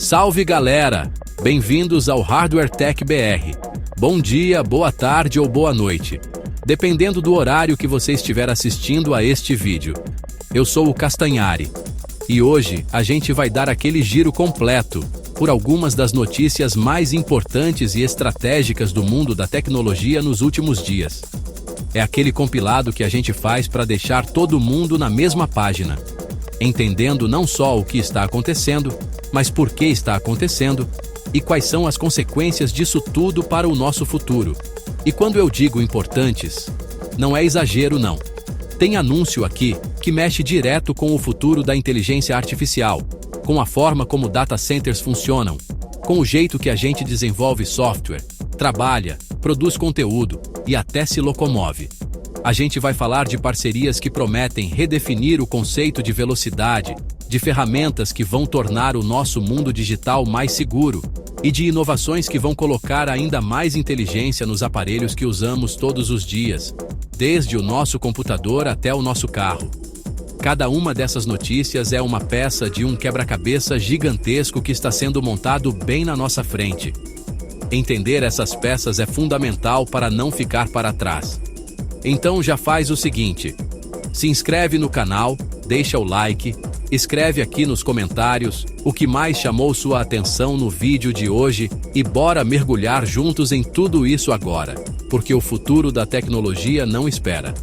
Salve galera! Bem-vindos ao Hardware Tech BR. Bom dia, boa tarde ou boa noite, dependendo do horário que você estiver assistindo a este vídeo. Eu sou o Castanhari e hoje a gente vai dar aquele giro completo por algumas das notícias mais importantes e estratégicas do mundo da tecnologia nos últimos dias. É aquele compilado que a gente faz para deixar todo mundo na mesma página, entendendo não só o que está acontecendo, mas por que está acontecendo e quais são as consequências disso tudo para o nosso futuro. E quando eu digo importantes, não é exagero não. Tem anúncio aqui que mexe direto com o futuro da inteligência artificial, com a forma como data centers funcionam, com o jeito que a gente desenvolve software, trabalha, produz conteúdo e até se locomove. A gente vai falar de parcerias que prometem redefinir o conceito de velocidade, de ferramentas que vão tornar o nosso mundo digital mais seguro e de inovações que vão colocar ainda mais inteligência nos aparelhos que usamos todos os dias, desde o nosso computador até o nosso carro. Cada uma dessas notícias é uma peça de um quebra-cabeça gigantesco que está sendo montado bem na nossa frente. Entender essas peças é fundamental para não ficar para trás. Então já faz o seguinte: se inscreve no canal, deixa o like, escreve aqui nos comentários o que mais chamou sua atenção no vídeo de hoje e bora mergulhar juntos em tudo isso agora, porque o futuro da tecnologia não espera.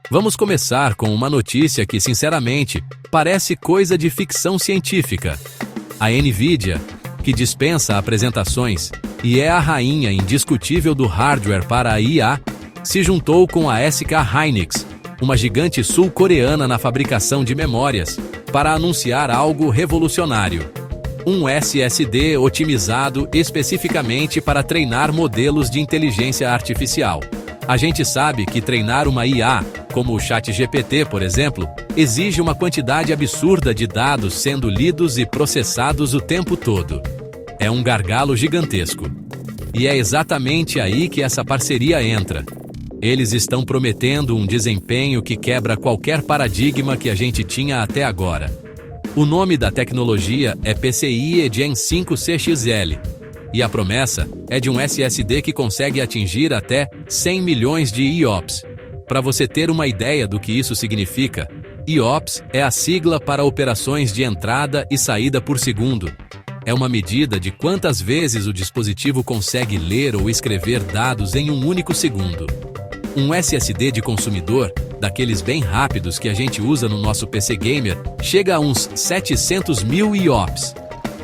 Vamos começar com uma notícia que, sinceramente, parece coisa de ficção científica. A NVIDIA, que dispensa apresentações e é a rainha indiscutível do hardware para a IA, se juntou com a SK Hynix, uma gigante sul-coreana na fabricação de memórias, para anunciar algo revolucionário. Um SSD otimizado especificamente para treinar modelos de inteligência artificial. A gente sabe que treinar uma IA, como o ChatGPT, por exemplo, exige uma quantidade absurda de dados sendo lidos e processados o tempo todo. É um gargalo gigantesco. E é exatamente aí que essa parceria entra. Eles estão prometendo um desempenho que quebra qualquer paradigma que a gente tinha até agora. O nome da tecnologia é PCIe Gen 5 CXL. E a promessa é de um SSD que consegue atingir até 100 milhões de IOPS. Para você ter uma ideia do que isso significa, IOPS é a sigla para operações de entrada e saída por segundo. É uma medida de quantas vezes o dispositivo consegue ler ou escrever dados em um único segundo. Um SSD de consumidor, daqueles bem rápidos que a gente usa no nosso PC Gamer, chega a uns 700 mil IOPS.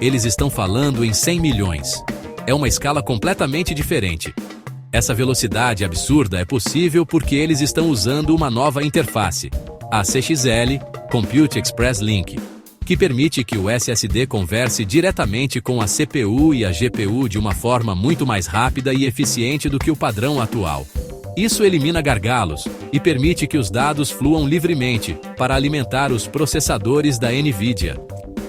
Eles estão falando em 100 milhões. É uma escala completamente diferente. Essa velocidade absurda é possível porque eles estão usando uma nova interface, a CXL, Compute Express Link, que permite que o SSD converse diretamente com a CPU e a GPU de uma forma muito mais rápida e eficiente do que o padrão atual. Isso elimina gargalos e permite que os dados fluam livremente para alimentar os processadores da NVIDIA.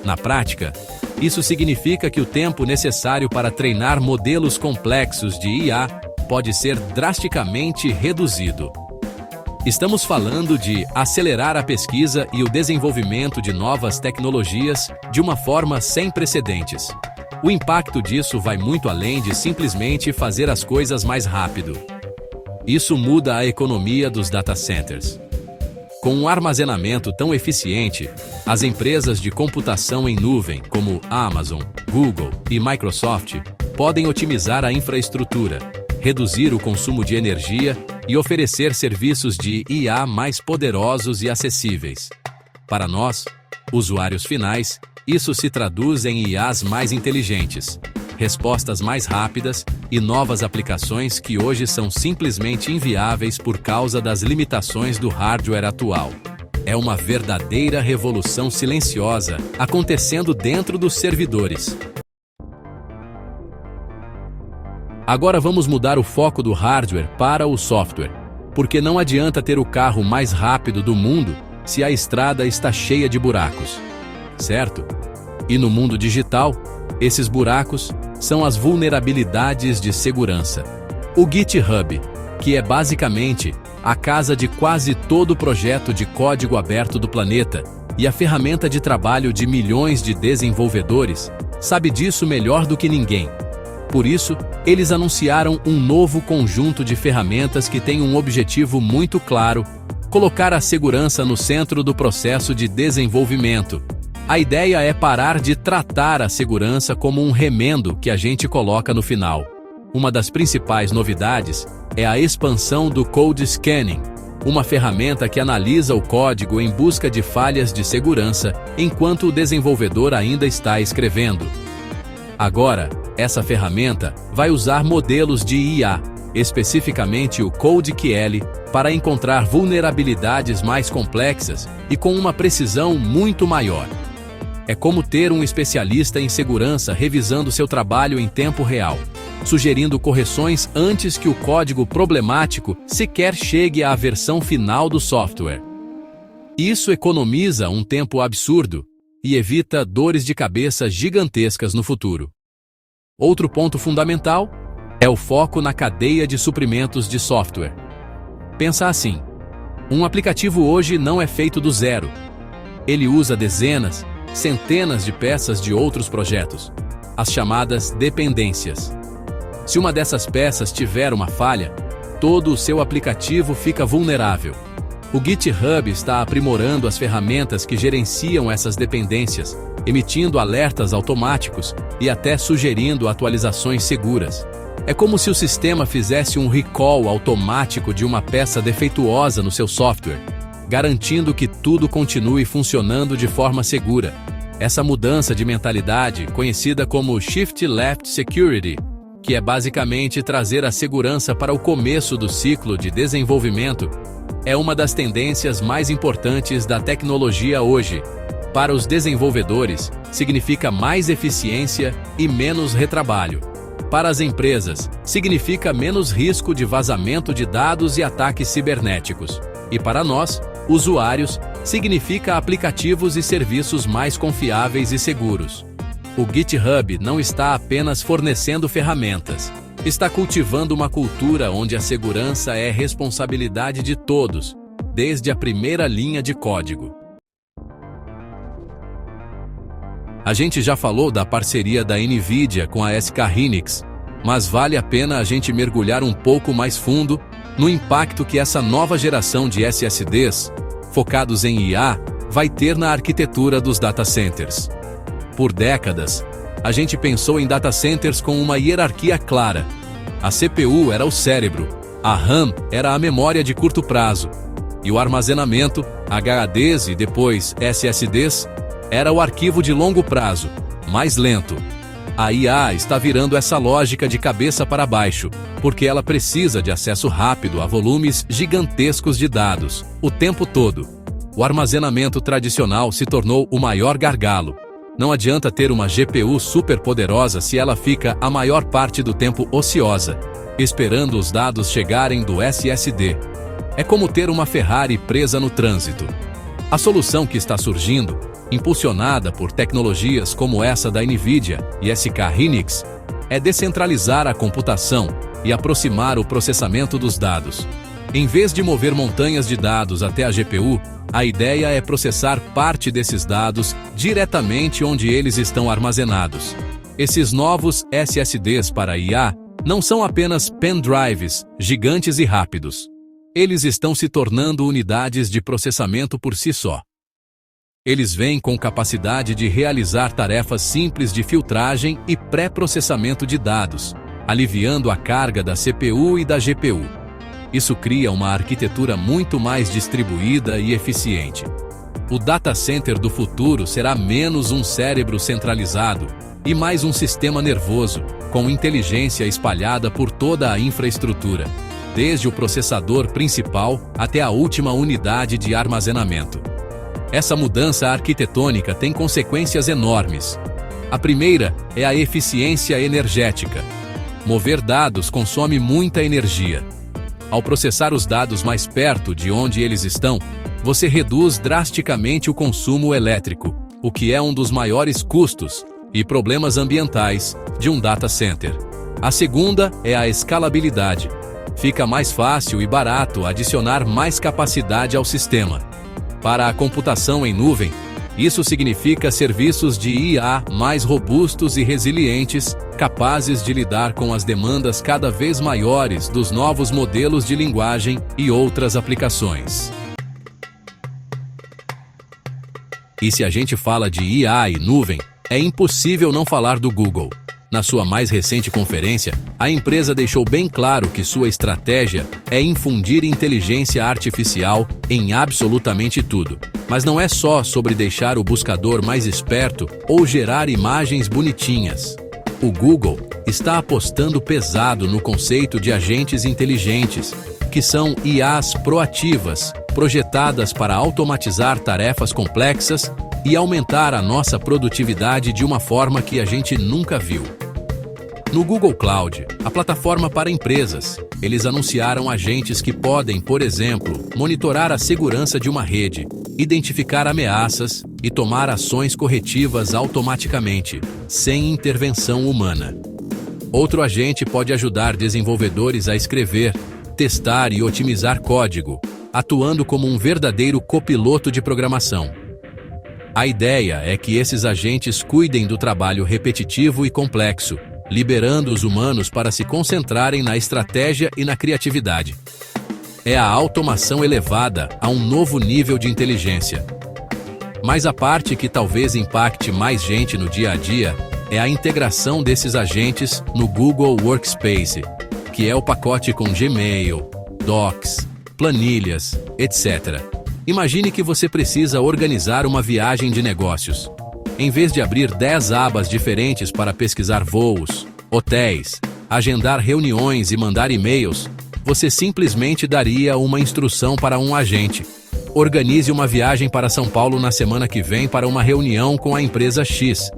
Na prática, isso significa que o tempo necessário para treinar modelos complexos de IA pode ser drasticamente reduzido. Estamos falando de acelerar a pesquisa e o desenvolvimento de novas tecnologias de uma forma sem precedentes. O impacto disso vai muito além de simplesmente fazer as coisas mais rápido. Isso muda a economia dos data centers. Com um armazenamento tão eficiente, as empresas de computação em nuvem, como Amazon, Google e Microsoft, podem otimizar a infraestrutura, reduzir o consumo de energia e oferecer serviços de IA mais poderosos e acessíveis. Para nós, usuários finais, isso se traduz em IAs mais inteligentes, respostas mais rápidas e novas aplicações que hoje são simplesmente inviáveis por causa das limitações do hardware atual. É uma verdadeira revolução silenciosa acontecendo dentro dos servidores. Agora vamos mudar o foco do hardware para o software, porque não adianta ter o carro mais rápido do mundo se a estrada está cheia de buracos, certo? E no mundo digital, esses buracos são as vulnerabilidades de segurança. O GitHub, que é basicamente a casa de quase todo projeto de código aberto do planeta, e a ferramenta de trabalho de milhões de desenvolvedores sabe disso melhor do que ninguém. Por isso, eles anunciaram um novo conjunto de ferramentas que tem um objetivo muito claro: colocar a segurança no centro do processo de desenvolvimento. A ideia é parar de tratar a segurança como um remendo que a gente coloca no final. Uma das principais novidades é a expansão do Code Scanning, uma ferramenta que analisa o código em busca de falhas de segurança enquanto o desenvolvedor ainda está escrevendo. Agora, essa ferramenta vai usar modelos de IA, especificamente o CodeQL, para encontrar vulnerabilidades mais complexas e com uma precisão muito maior. É como ter um especialista em segurança revisando seu trabalho em tempo real, sugerindo correções antes que o código problemático sequer chegue à versão final do software. Isso economiza um tempo absurdo e evita dores de cabeça gigantescas no futuro. Outro ponto fundamental é o foco na cadeia de suprimentos de software. Pensa assim: um aplicativo hoje não é feito do zero. Ele usa dezenas, centenas de peças de outros projetos, as chamadas dependências. Se uma dessas peças tiver uma falha, todo o seu aplicativo fica vulnerável. O GitHub está aprimorando as ferramentas que gerenciam essas dependências, emitindo alertas automáticos e até sugerindo atualizações seguras. É como se o sistema fizesse um recall automático de uma peça defeituosa no seu software, garantindo que tudo continue funcionando de forma segura. Essa mudança de mentalidade, conhecida como Shift Left Security, que é basicamente trazer a segurança para o começo do ciclo de desenvolvimento, é uma das tendências mais importantes da tecnologia hoje. Para os desenvolvedores, significa mais eficiência e menos retrabalho. Para as empresas, significa menos risco de vazamento de dados e ataques cibernéticos. E para nós, usuários, significa aplicativos e serviços mais confiáveis e seguros. O GitHub não está apenas fornecendo ferramentas. Está cultivando uma cultura onde a segurança é responsabilidade de todos, desde a primeira linha de código. A gente já falou da parceria da NVIDIA com a SK Hynix, mas vale a pena a gente mergulhar um pouco mais fundo no impacto que essa nova geração de SSDs, focados em IA, vai ter na arquitetura dos data centers. Por décadas, a gente pensou em data centers com uma hierarquia clara. A CPU era o cérebro, a RAM era a memória de curto prazo, e o armazenamento, HDDs e depois SSDs, era o arquivo de longo prazo, mais lento. A IA está virando essa lógica de cabeça para baixo, porque ela precisa de acesso rápido a volumes gigantescos de dados, o tempo todo. O armazenamento tradicional se tornou o maior gargalo. Não adianta ter uma GPU super poderosa se ela fica a maior parte do tempo ociosa, esperando os dados chegarem do SSD. É como ter uma Ferrari presa no trânsito. A solução que está surgindo, impulsionada por tecnologias como essa da NVIDIA e SK Hynix, é descentralizar a computação e aproximar o processamento dos dados. Em vez de mover montanhas de dados até a GPU, a ideia é processar parte desses dados diretamente onde eles estão armazenados. Esses novos SSDs para IA não são apenas pendrives gigantes e rápidos. Eles estão se tornando unidades de processamento por si só. Eles vêm com capacidade de realizar tarefas simples de filtragem e pré-processamento de dados, aliviando a carga da CPU e da GPU. Isso cria uma arquitetura muito mais distribuída e eficiente. O data center do futuro será menos um cérebro centralizado e mais um sistema nervoso, com inteligência espalhada por toda a infraestrutura, desde o processador principal até a última unidade de armazenamento. Essa mudança arquitetônica tem consequências enormes. A primeira é a eficiência energética. Mover dados consome muita energia. Ao processar os dados mais perto de onde eles estão, você reduz drasticamente o consumo elétrico, o que é um dos maiores custos e problemas ambientais de um data center. A segunda é a escalabilidade. Fica mais fácil e barato adicionar mais capacidade ao sistema. Para a computação em nuvem, isso significa serviços de IA mais robustos e resilientes, capazes de lidar com as demandas cada vez maiores dos novos modelos de linguagem e outras aplicações. E se a gente fala de IA e nuvem, é impossível não falar do Google. Na sua mais recente conferência, a empresa deixou bem claro que sua estratégia é infundir inteligência artificial em absolutamente tudo. Mas não é só sobre deixar o buscador mais esperto ou gerar imagens bonitinhas. O Google está apostando pesado no conceito de agentes inteligentes, que são IAs proativas, projetadas para automatizar tarefas complexas e aumentar a nossa produtividade de uma forma que a gente nunca viu. No Google Cloud, a plataforma para empresas, eles anunciaram agentes que podem, por exemplo, monitorar a segurança de uma rede, identificar ameaças e tomar ações corretivas automaticamente, sem intervenção humana. Outro agente pode ajudar desenvolvedores a escrever, testar e otimizar código, atuando como um verdadeiro copiloto de programação. A ideia é que esses agentes cuidem do trabalho repetitivo e complexo, liberando os humanos para se concentrarem na estratégia e na criatividade. É a automação elevada a um novo nível de inteligência. Mas a parte que talvez impacte mais gente no dia a dia é a integração desses agentes no Google Workspace, que é o pacote com Gmail, Docs, planilhas, etc. Imagine que você precisa organizar uma viagem de negócios. Em vez de abrir 10 abas diferentes para pesquisar voos, hotéis, agendar reuniões e mandar e-mails, você simplesmente daria uma instrução para um agente. Organize uma viagem para São Paulo na semana que vem para uma reunião com a empresa X.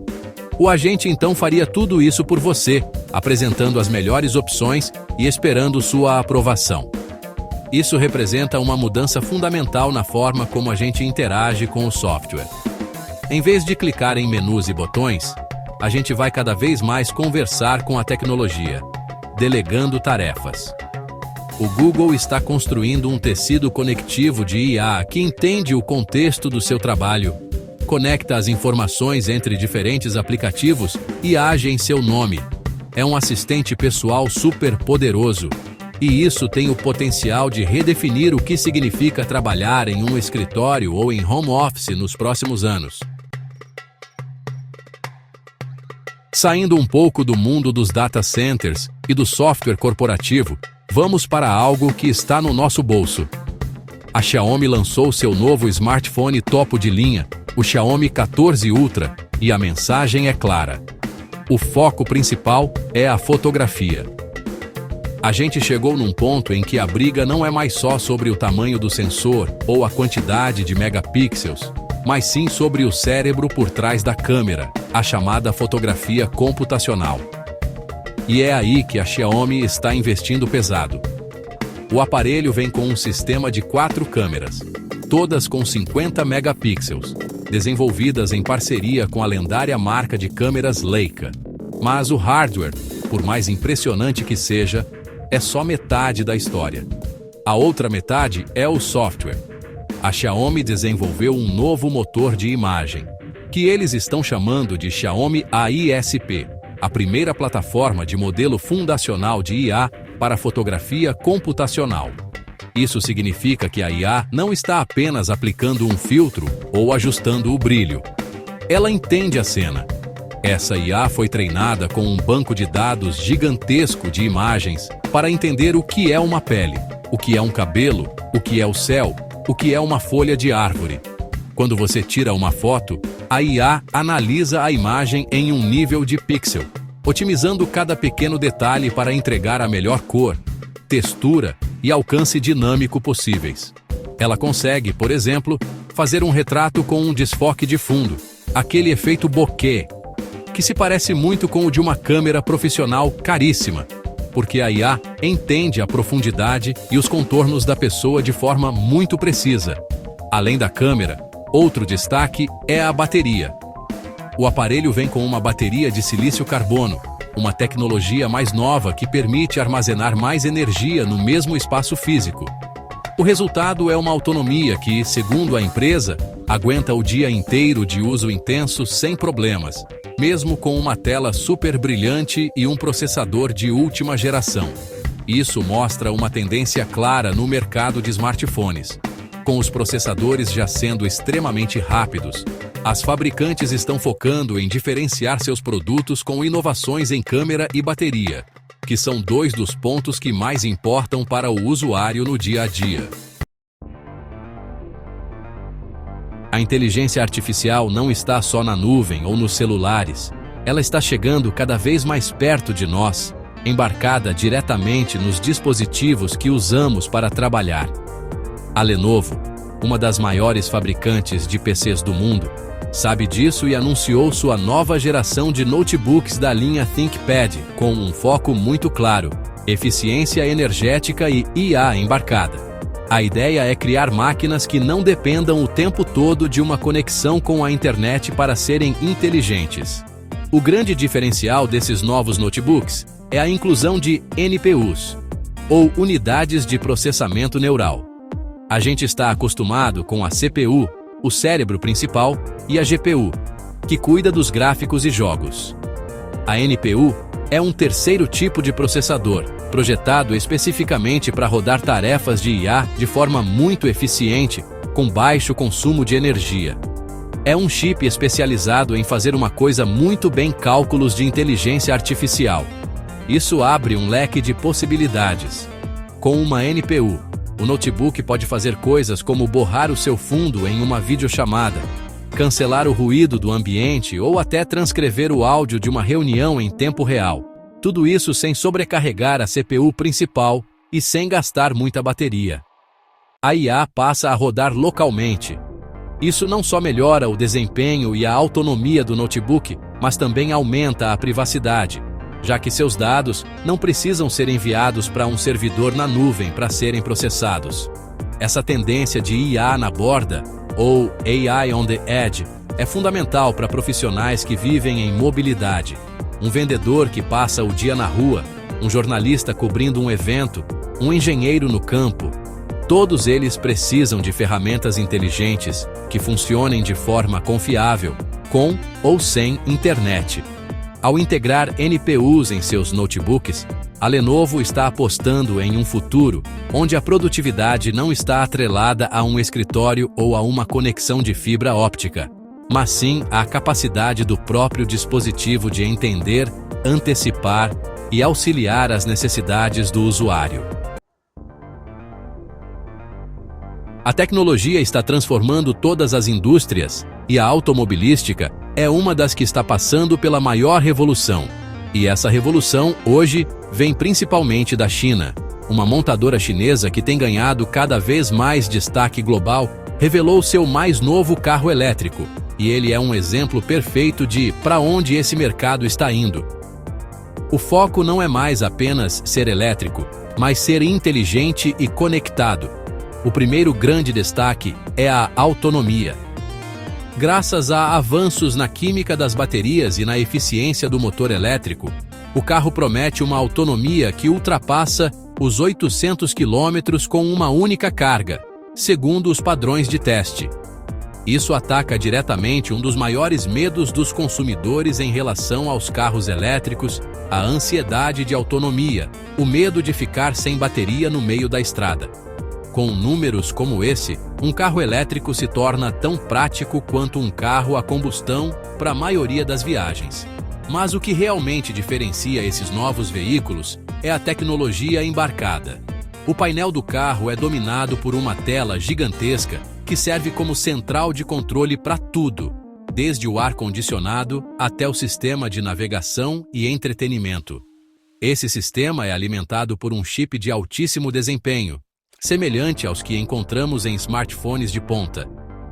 O agente então faria tudo isso por você, apresentando as melhores opções e esperando sua aprovação. Isso representa uma mudança fundamental na forma como a gente interage com o software. Em vez de clicar em menus e botões, a gente vai cada vez mais conversar com a tecnologia, delegando tarefas. O Google está construindo um tecido conectivo de IA que entende o contexto do seu trabalho, conecta as informações entre diferentes aplicativos e age em seu nome. É um assistente pessoal super poderoso, e isso tem o potencial de redefinir o que significa trabalhar em um escritório ou em home office nos próximos anos. Saindo um pouco do mundo dos data centers e do software corporativo, vamos para algo que está no nosso bolso. A Xiaomi lançou seu novo smartphone topo de linha, o Xiaomi 14 Ultra, e a mensagem é clara. O foco principal é a fotografia. A gente chegou num ponto em que a briga não é mais só sobre o tamanho do sensor ou a quantidade de megapixels, mas sim sobre o cérebro por trás da câmera, a chamada fotografia computacional. E é aí que a Xiaomi está investindo pesado. O aparelho vem com um sistema de 4 câmeras, todas com 50 megapixels, desenvolvidas em parceria com a lendária marca de câmeras Leica. Mas o hardware, por mais impressionante que seja, é só metade da história. A outra metade é o software. A Xiaomi desenvolveu um novo motor de imagem, que eles estão chamando de Xiaomi AISP, a primeira plataforma de modelo fundacional de IA para fotografia computacional. Isso significa que a IA não está apenas aplicando um filtro ou ajustando o brilho. Ela entende a cena. Essa IA foi treinada com um banco de dados gigantesco de imagens para entender o que é uma pele, o que é um cabelo, o que é o céu, o que é uma folha de árvore. Quando você tira uma foto, a IA analisa a imagem em um nível de pixel, otimizando cada pequeno detalhe para entregar a melhor cor, textura e alcance dinâmico possíveis. Ela consegue, por exemplo, fazer um retrato com um desfoque de fundo, aquele efeito bokeh, que se parece muito com o de uma câmera profissional caríssima, porque a IA entende a profundidade e os contornos da pessoa de forma muito precisa. Além da câmera, outro destaque é a bateria. O aparelho vem com uma bateria de silício carbono, uma tecnologia mais nova que permite armazenar mais energia no mesmo espaço físico. O resultado é uma autonomia que, segundo a empresa, aguenta o dia inteiro de uso intenso sem problemas, mesmo com uma tela super brilhante e um processador de última geração. Isso mostra uma tendência clara no mercado de smartphones. Com os processadores já sendo extremamente rápidos, as fabricantes estão focando em diferenciar seus produtos com inovações em câmera e bateria, que são dois dos pontos que mais importam para o usuário no dia a dia. A inteligência artificial não está só na nuvem ou nos celulares. Ela está chegando cada vez mais perto de nós, embarcada diretamente nos dispositivos que usamos para trabalhar. A Lenovo, uma das maiores fabricantes de PCs do mundo, sabe disso e anunciou sua nova geração de notebooks da linha ThinkPad, com um foco muito claro: eficiência energética e IA embarcada. A ideia é criar máquinas que não dependam o tempo todo de uma conexão com a internet para serem inteligentes. O grande diferencial desses novos notebooks é a inclusão de NPUs, ou unidades de processamento neural. A gente está acostumado com a CPU, o cérebro principal, e a GPU, que cuida dos gráficos e jogos. A NPU é um terceiro tipo de processador, projetado especificamente para rodar tarefas de IA de forma muito eficiente, com baixo consumo de energia. É um chip especializado em fazer uma coisa muito bem: cálculos de inteligência artificial. Isso abre um leque de possibilidades. Com uma NPU, o notebook pode fazer coisas como borrar o seu fundo em uma videochamada, cancelar o ruído do ambiente ou até transcrever o áudio de uma reunião em tempo real. Tudo isso sem sobrecarregar a CPU principal e sem gastar muita bateria. A IA passa a rodar localmente. Isso não só melhora o desempenho e a autonomia do notebook, mas também aumenta a privacidade, já que seus dados não precisam ser enviados para um servidor na nuvem para serem processados. Essa tendência de IA na borda, ou AI on the Edge, é fundamental para profissionais que vivem em mobilidade. Um vendedor que passa o dia na rua, um jornalista cobrindo um evento, um engenheiro no campo. Todos eles precisam de ferramentas inteligentes que funcionem de forma confiável, com ou sem internet. Ao integrar NPUs em seus notebooks, a Lenovo está apostando em um futuro onde a produtividade não está atrelada a um escritório ou a uma conexão de fibra óptica, mas sim à capacidade do próprio dispositivo de entender, antecipar e auxiliar as necessidades do usuário. A tecnologia está transformando todas as indústrias, e a automobilística é uma das que está passando pela maior revolução. E essa revolução, hoje, vem principalmente da China. Uma montadora chinesa que tem ganhado cada vez mais destaque global revelou seu mais novo carro elétrico, e ele é um exemplo perfeito de para onde esse mercado está indo. O foco não é mais apenas ser elétrico, mas ser inteligente e conectado. O primeiro grande destaque é a autonomia. Graças a avanços na química das baterias e na eficiência do motor elétrico, o carro promete uma autonomia que ultrapassa os 800 km com uma única carga, segundo os padrões de teste. Isso ataca diretamente um dos maiores medos dos consumidores em relação aos carros elétricos: a ansiedade de autonomia, o medo de ficar sem bateria no meio da estrada. Com números como esse, um carro elétrico se torna tão prático quanto um carro a combustão para a maioria das viagens. Mas o que realmente diferencia esses novos veículos é a tecnologia embarcada. O painel do carro é dominado por uma tela gigantesca que serve como central de controle para tudo, desde o ar-condicionado até o sistema de navegação e entretenimento. Esse sistema é alimentado por um chip de altíssimo desempenho, semelhante aos que encontramos em smartphones de ponta,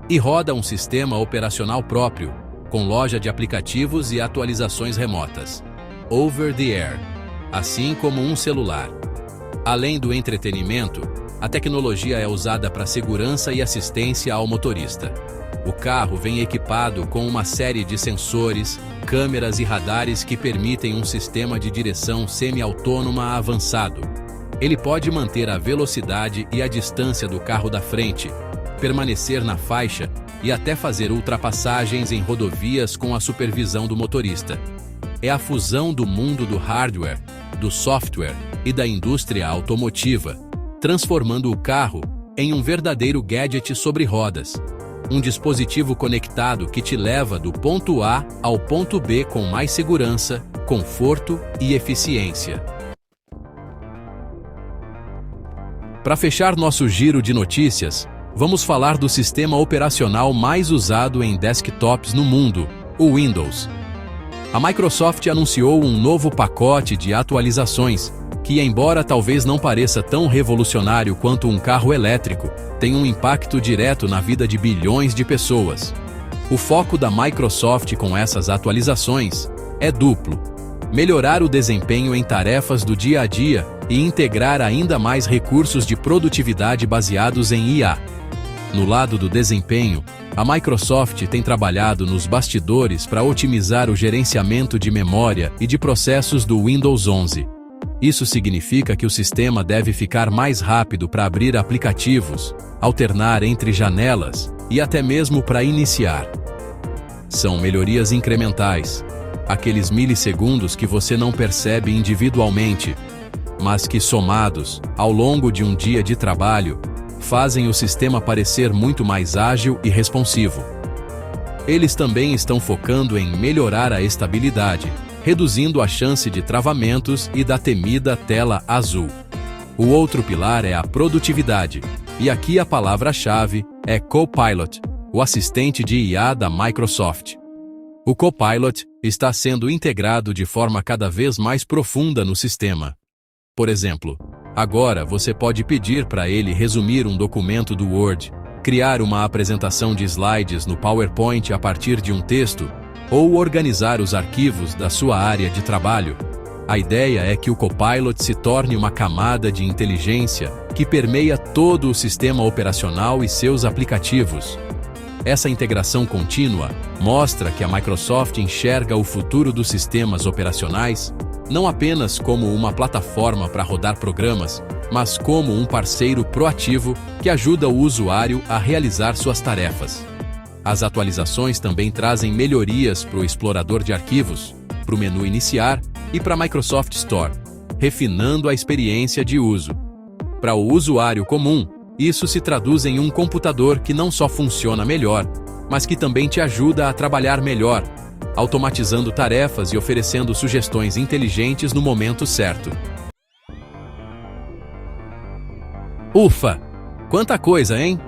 e roda um sistema operacional próprio, com loja de aplicativos e atualizações remotas, over the air, assim como um celular. Além do entretenimento, a tecnologia é usada para segurança e assistência ao motorista. O carro vem equipado com uma série de sensores, câmeras e radares que permitem um sistema de direção semi-autônoma avançado. Ele pode manter a velocidade e a distância do carro da frente, permanecer na faixa e até fazer ultrapassagens em rodovias com a supervisão do motorista. É a fusão do mundo do hardware, do software e da indústria automotiva, transformando o carro em um verdadeiro gadget sobre rodas. Um dispositivo conectado que te leva do ponto A ao ponto B com mais segurança, conforto e eficiência. Para fechar nosso giro de notícias, vamos falar do sistema operacional mais usado em desktops no mundo, o Windows. A Microsoft anunciou um novo pacote de atualizações que, embora talvez não pareça tão revolucionário quanto um carro elétrico, tem um impacto direto na vida de bilhões de pessoas. O foco da Microsoft com essas atualizações é duplo: melhorar o desempenho em tarefas do dia a dia e integrar ainda mais recursos de produtividade baseados em IA. No lado do desempenho, a Microsoft tem trabalhado nos bastidores para otimizar o gerenciamento de memória e de processos do Windows 11. Isso significa que o sistema deve ficar mais rápido para abrir aplicativos, alternar entre janelas e até mesmo para iniciar. São melhorias incrementais, aqueles milissegundos que você não percebe individualmente, mas que, somados ao longo de um dia de trabalho, fazem o sistema parecer muito mais ágil e responsivo. Eles também estão focando em melhorar a estabilidade, reduzindo a chance de travamentos e da temida tela azul. O outro pilar é a produtividade, e aqui a palavra-chave é Copilot, o assistente de IA da Microsoft. O Copilot está sendo integrado de forma cada vez mais profunda no sistema. Por exemplo, agora você pode pedir para ele resumir um documento do Word, criar uma apresentação de slides no PowerPoint a partir de um texto, ou organizar os arquivos da sua área de trabalho. A ideia é que o Copilot se torne uma camada de inteligência que permeia todo o sistema operacional e seus aplicativos. Essa integração contínua mostra que a Microsoft enxerga o futuro dos sistemas operacionais não apenas como uma plataforma para rodar programas, mas como um parceiro proativo que ajuda o usuário a realizar suas tarefas. As atualizações também trazem melhorias para o explorador de arquivos, para o menu iniciar e para a Microsoft Store, refinando a experiência de uso. Para o usuário comum, isso se traduz em um computador que não só funciona melhor, mas que também te ajuda a trabalhar melhor, automatizando tarefas e oferecendo sugestões inteligentes no momento certo. Ufa! Quanta coisa, hein?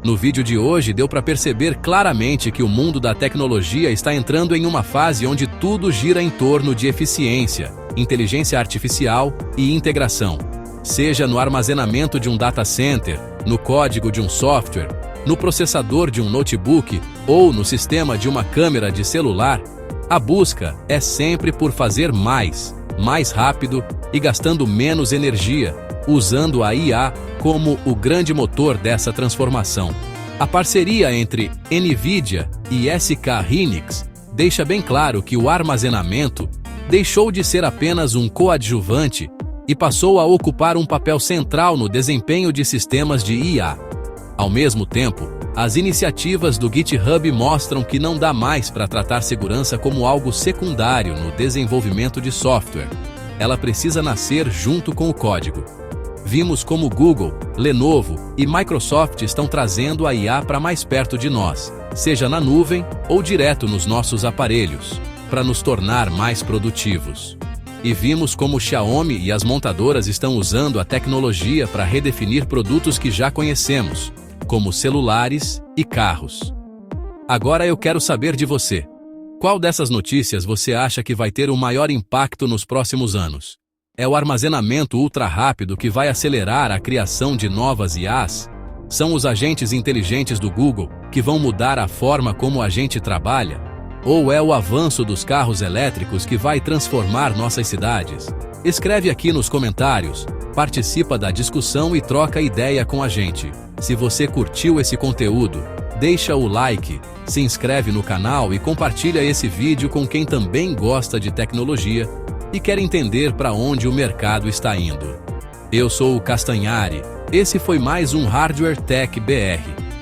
No vídeo de hoje deu para perceber claramente que o mundo da tecnologia está entrando em uma fase onde tudo gira em torno de eficiência, inteligência artificial e integração. Seja no armazenamento de um data center, no código de um software, no processador de um notebook ou no sistema de uma câmera de celular, a busca é sempre por fazer mais rápido e gastando menos energia, usando a IA como o grande motor dessa transformação. A parceria entre NVIDIA e SK Hynix deixa bem claro que o armazenamento deixou de ser apenas um coadjuvante e passou a ocupar um papel central no desempenho de sistemas de IA. Ao mesmo tempo, as iniciativas do GitHub mostram que não dá mais para tratar segurança como algo secundário no desenvolvimento de software. Ela precisa nascer junto com o código. Vimos como Google, Lenovo e Microsoft estão trazendo a IA para mais perto de nós, seja na nuvem ou direto nos nossos aparelhos, para nos tornar mais produtivos. E vimos como Xiaomi e as montadoras estão usando a tecnologia para redefinir produtos que já conhecemos, como celulares e carros. Agora eu quero saber de você. Qual dessas notícias você acha que vai ter o maior impacto nos próximos anos? É o armazenamento ultra-rápido que vai acelerar a criação de novas IAs? São os agentes inteligentes do Google que vão mudar a forma como a gente trabalha? Ou é o avanço dos carros elétricos que vai transformar nossas cidades? Escreve aqui nos comentários, participa da discussão e troca ideia com a gente. Se você curtiu esse conteúdo, deixa o like, se inscreve no canal e compartilha esse vídeo com quem também gosta de tecnologia e quer entender para onde o mercado está indo. Eu sou o Castanhari. Esse foi mais um Hardware Tech BR,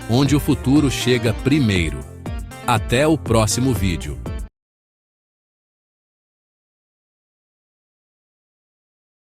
onde o futuro chega primeiro. Até o próximo vídeo.